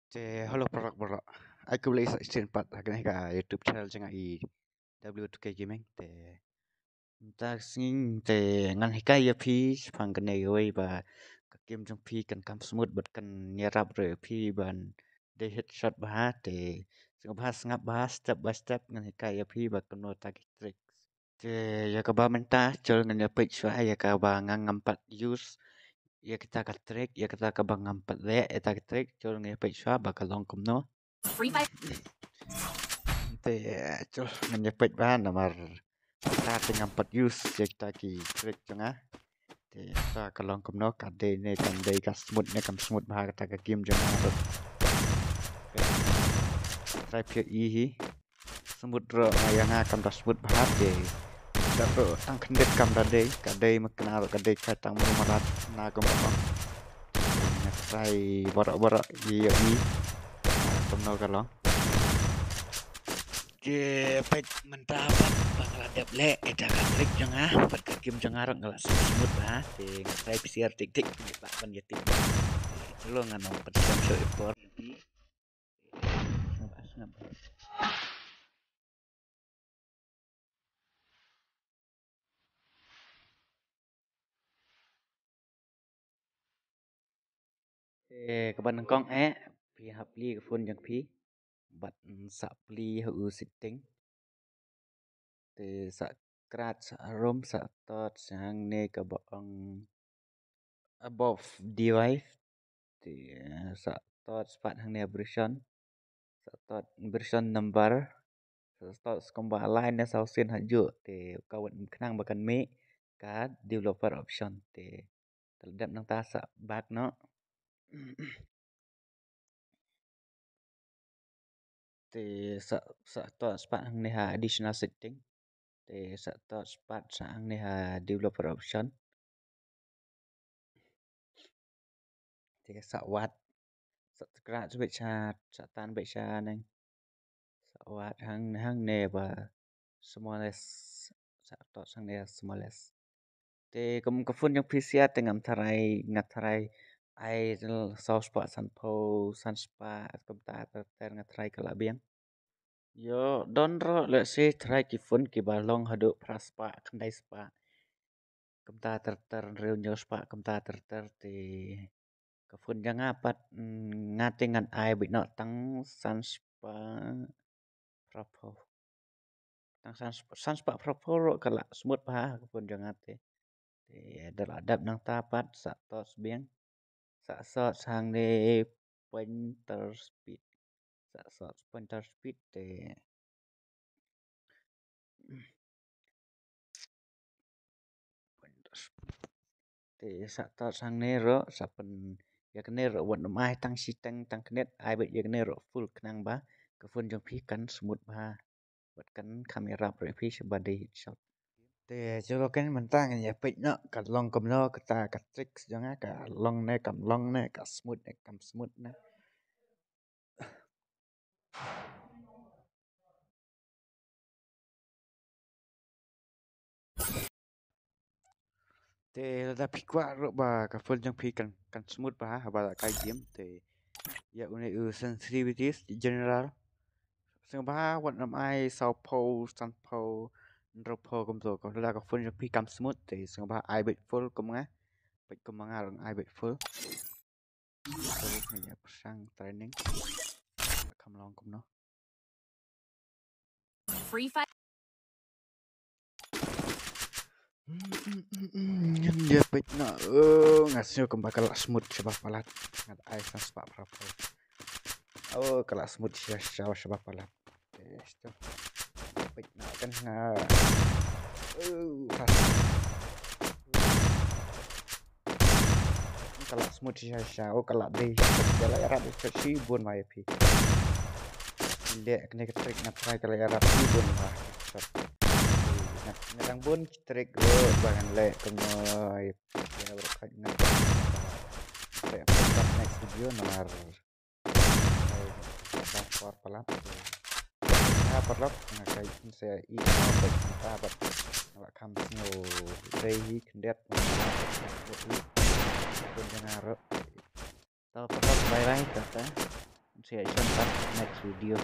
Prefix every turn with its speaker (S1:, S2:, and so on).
S1: Halo Barak. Aku boleh extend part akan ka YouTube channel jangan W2K Gaming. Ta sing ngan hikai ya pi phang kan nei oi ba ka game jong pi kan kam smooth bat kan nyarap re pi ban de headshot ba sing bahas ngap bahas step by step ngan hikai ya pi ba kan no tagi trick. Ya ka ba menta chol ngan ya page wa ya ka ba ngang ngampat use ya kita ka trick ya kita ka ba ngampat le eta ka trick chol ngan ya page wa ba ka long kum no.
S2: Free Fire.
S1: Chol ngan ya page ba namar ta dengan 4 use ya kita ki trick janga. Ta ka long kum no ka de ne kan de ka smooth ne kam smooth ba ka ta ka game janga. Try pia hi smooth ro yang akan ta smooth ba de Dapat tang kendet kam kadai makna kadai katang marat na ko mo. Try borak-borak ye ni. Komno kalong. Pet mentapat bakal ada le eta ka trik janga, pat ka kim janga rang ngala smooth ba. Try PCR tik-tik pak ban ye tik. Lo nganong pesan so ekor. Ngap. Kaban kong pi hapli ke phone jang pi bat sa pli hu sitting sa krat sa rom sa tot sang ne ka bang above device sa tot spat hang ne sa tot version number sa tot komba line ne sa sen haju kawan khnang bakan me ka developer option terhadap nang ta sa bag no sa tot spat hang ne ha additional setting sa tot spat sang ne ha developer option sa wat sa kra chu cha sa tan be cha nang sa wat hang ne ba smallest sa tot sang ne smallest kum ka phun yang pc tengam tharai ngat tharai ai sau spa san po san spa kum ta ter ngat tharai kala biang yo don ro le se tharai ki phun ki ba long hadu praspa khandai spa kum ta ter reu nyo spa kum ta ter ka phun yang apat ngate ngan ai bi no tang san spa propo tang san spa propo ro kala smooth ba ka phun yang ate daladap nang tapat sa tos biang sa sot sang ne pointer speed sa sot pointer speed sa tot sang ne ro sa pen ya kene ro wan mai tang si tang knet ai bet ya kene ro full knang ba ka phun jong phi kan smooth ba bat kan kamera pre phi sebade shot cho cái mình ta ya pek no ka long kom no ka ta ka tricks janga ka long ne ka smooth ne kam smooth ne da pikwa ro ba ka phun jong phi kan smooth ba ba ka game ya une sensitivities general sing ba wat nam ai sau po san po ro po kom so ko la ka phun jong phi kam smooth sing ba ai bet full kom nga bet kom nga rong ai bet full ya sang training kam long kom no
S2: Free Fire.
S1: Dia pek na ngasih ke bakal smooth sebab palat ngat ai san spa prapo kalau smooth siya sebab palat stop pek na kan na kalau smooth siya kalau deh jala arab si bun mai pi le kena trick na try kalau arab si bun mah nang bun trick bangan le kemoy ya berkat na next video nomor for palat perlap ngakai saya kita bat ngalak kam snow day kendet pun jangaro tau perlap bye kata reaction part next video.